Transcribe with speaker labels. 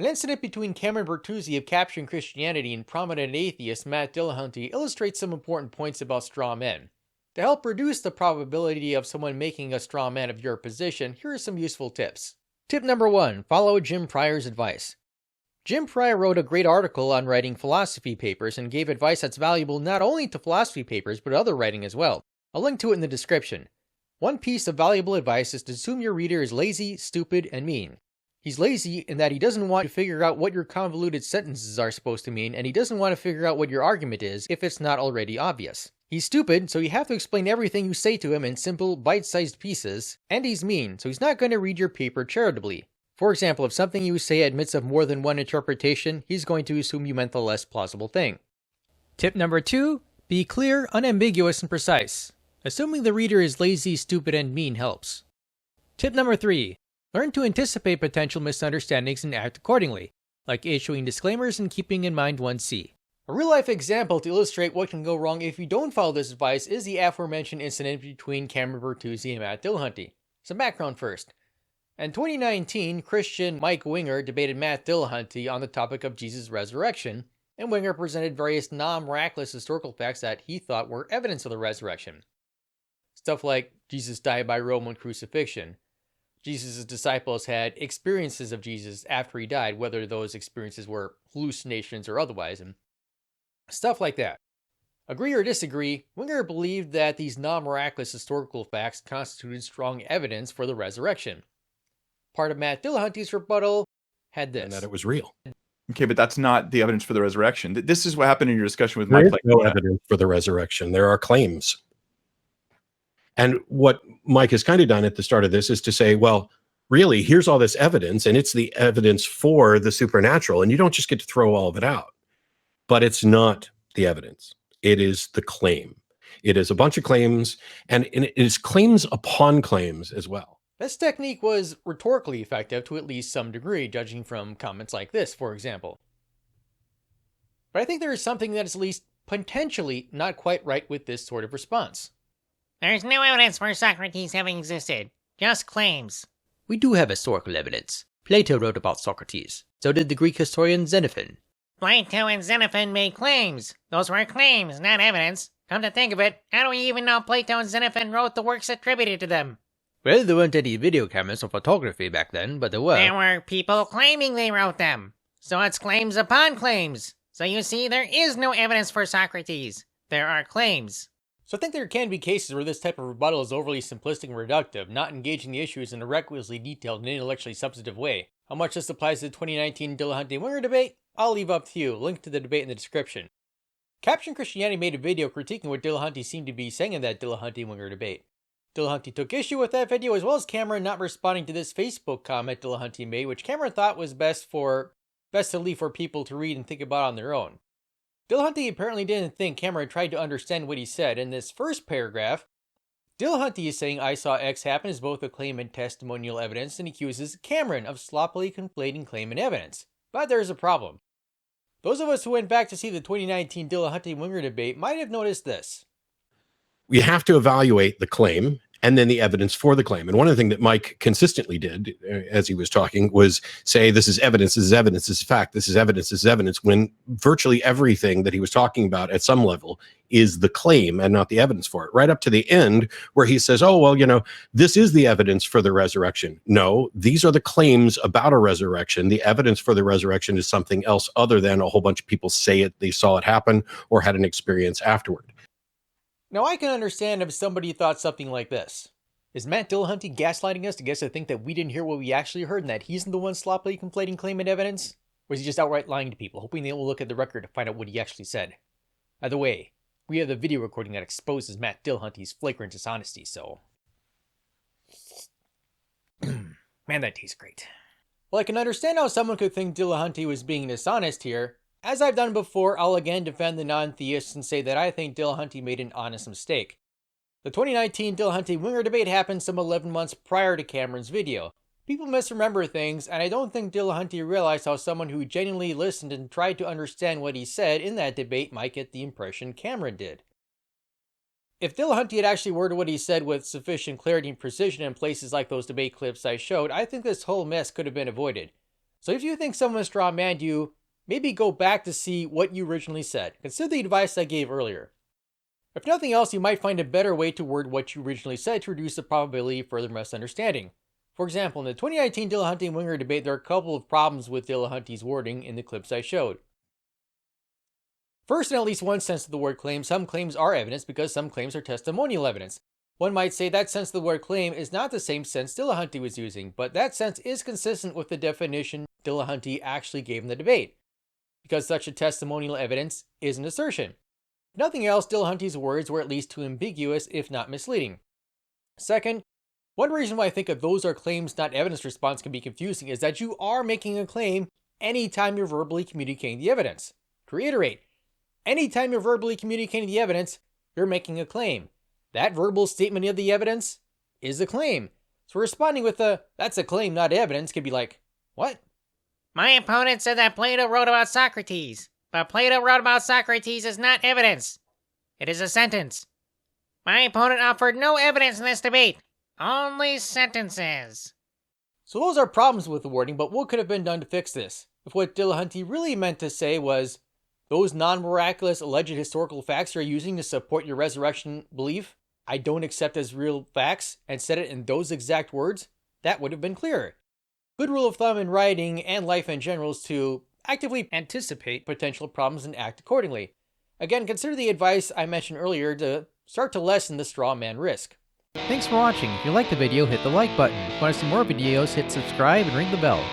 Speaker 1: An incident between Cameron Bertuzzi of Capturing Christianity and prominent atheist Matt Dillahunty illustrates some important points about straw men. To help reduce the probability of someone making a straw man of your position, here are some useful tips. Tip number 1. Follow Jim Pryor's advice. Jim Pryor wrote a great article on writing philosophy papers and gave advice that's valuable not only to philosophy papers but other writing as well. I'll link to it in the description. One piece of valuable advice is to assume your reader is lazy, stupid, and mean. He's lazy in that he doesn't want to figure out what your convoluted sentences are supposed to mean, and he doesn't want to figure out what your argument is if it's not already obvious. He's stupid, so you have to explain everything you say to him in simple, bite-sized pieces, and he's mean, so he's not going to read your paper charitably. For example, if something you say admits of more than one interpretation, he's going to assume you meant the less plausible thing. Tip number 2. Be clear, unambiguous, and precise. Assuming the reader is lazy, stupid, and mean helps. Tip number 3. Learn to anticipate potential misunderstandings and act accordingly, like issuing disclaimers and keeping in mind 1C. A real-life example to illustrate what can go wrong if you don't follow this advice is the aforementioned incident between Cameron Bertuzzi and Matt Dillahunty. Some background first. In 2019, Christian Mike Winger debated Matt Dillahunty on the topic of Jesus' resurrection, and Winger presented various non-miraculous historical facts that he thought were evidence of the resurrection. Stuff like Jesus died by Roman crucifixion. Jesus' disciples had experiences of Jesus after he died, whether those experiences were hallucinations or otherwise, and stuff like that. Agree or disagree, Winger believed that these non-miraculous historical facts constituted strong evidence for the resurrection. Part of Matt Dillahunty's rebuttal had this.
Speaker 2: And that it was real.
Speaker 3: Okay, but that's not the evidence for the resurrection. This is what happened in your discussion with
Speaker 2: There
Speaker 3: Mike.
Speaker 2: is no evidence for the resurrection. There are claims. And what Mike has kind of done at the start of this is to say, well, really, here's all this evidence, and it's the evidence for the supernatural, and you don't just get to throw all of it out. But it's not the evidence. It is the claim. It is a bunch of claims, and it is claims upon claims as well.
Speaker 1: This technique was rhetorically effective to at least some degree, judging from comments like this, for example. But I think there is something that is at least potentially not quite right with this sort of response.
Speaker 4: There's no evidence for Socrates having existed, just claims.
Speaker 1: We do have historical evidence. Plato wrote about Socrates. So did the Greek historian Xenophon.
Speaker 4: Plato and Xenophon made claims. Those were claims, not evidence. Come to think of it, how do we even know Plato and Xenophon wrote the works attributed to them?
Speaker 1: Well, there weren't any video cameras or photography back then, but there were.
Speaker 4: There were people claiming they wrote them. So it's claims upon claims. So you see, there is no evidence for Socrates. There are claims.
Speaker 1: So I think there can be cases where this type of rebuttal is overly simplistic and reductive, not engaging the issues in a requisitely detailed and intellectually substantive way. How much this applies to the 2019 Dillahunty-Winger debate? I'll leave up to you. Link to the debate in the description. Capturing Christianity made a video critiquing what Dillahunty seemed to be saying in that Dillahunty-Winger debate. Dillahunty took issue with that video, as well as Cameron not responding to this Facebook comment Dillahunty made, which Cameron thought was best to leave for people to read and think about on their own. Dillahunty apparently didn't think Cameron tried to understand what he said. In this first paragraph, Dillahunty is saying I saw X happen as both a claim and testimonial evidence, and accuses Cameron of sloppily conflating claim and evidence. But there's a problem. Those of us who went back to see the 2019 Dillahunty-Winger debate might have noticed this.
Speaker 2: We have to evaluate the claim and then the evidence for the claim. And one of the things that Mike consistently did as he was talking was say, this is evidence, this is evidence, this is fact, this is evidence, when virtually everything that he was talking about at some level is the claim and not the evidence for it. Right up to the end where he says, oh, well, this is the evidence for the resurrection. No, these are the claims about a resurrection. The evidence for the resurrection is something else other than a whole bunch of people say it, they saw it happen, or had an experience afterward.
Speaker 1: Now, I can understand if somebody thought something like this. Is Matt Dillahunty gaslighting us to get us to think that we didn't hear what we actually heard and that he's the one sloppily conflating claim and evidence? Or is he just outright lying to people, hoping they will look at the record to find out what he actually said? Either way, we have the video recording that exposes Matt Dillahunty's flagrant dishonesty, so... Man, that tastes great. Well, I can understand how someone could think Dillahunty was being dishonest here. As I've done before, I'll again defend the non-theists and say that I think Dillahunty made an honest mistake. The 2019 Dillahunty-Winger debate happened some 11 months prior to Cameron's video. People misremember things, and I don't think Dillahunty realized how someone who genuinely listened and tried to understand what he said in that debate might get the impression Cameron did. If Dillahunty had actually worded what he said with sufficient clarity and precision in places like those debate clips I showed, I think this whole mess could have been avoided. So if you think someone strawmanned you, maybe go back to see what you originally said. Consider the advice I gave earlier. If nothing else, you might find a better way to word what you originally said to reduce the probability of further misunderstanding. For example, in the 2019 Dillahunty and Winger debate, there are a couple of problems with Dillahunty's wording in the clips I showed. First, in at least one sense of the word claim, some claims are evidence because some claims are testimonial evidence. One might say that sense of the word claim is not the same sense Dillahunty was using, but that sense is consistent with the definition Dillahunty actually gave in the debate, because such a testimonial evidence is an assertion. If nothing else, Dillahunty's words were at least too ambiguous, if not misleading. Second, one reason why I think of those are claims not evidence response can be confusing is that you are making a claim anytime you're verbally communicating the evidence. To reiterate, anytime you're verbally communicating the evidence, you're making a claim. That verbal statement of the evidence is a claim. So responding with that's a claim, not evidence, could be like, what?
Speaker 4: My opponent said that Plato wrote about Socrates, but Plato wrote about Socrates is not evidence. It is a sentence. My opponent offered no evidence in this debate, only sentences.
Speaker 1: So those are problems with the wording, but what could have been done to fix this? If what Dillahunty really meant to say was, those non-miraculous alleged historical facts you're using to support your resurrection belief, I don't accept as real facts, and said it in those exact words, that would have been clearer. Good rule of thumb in writing and life in general is to actively anticipate potential problems and act accordingly. Again, consider the advice I mentioned earlier to start to lessen the straw man risk.
Speaker 5: Thanks for watching. If you liked the video, hit the like button. If you want to see more videos, hit subscribe and ring the bell.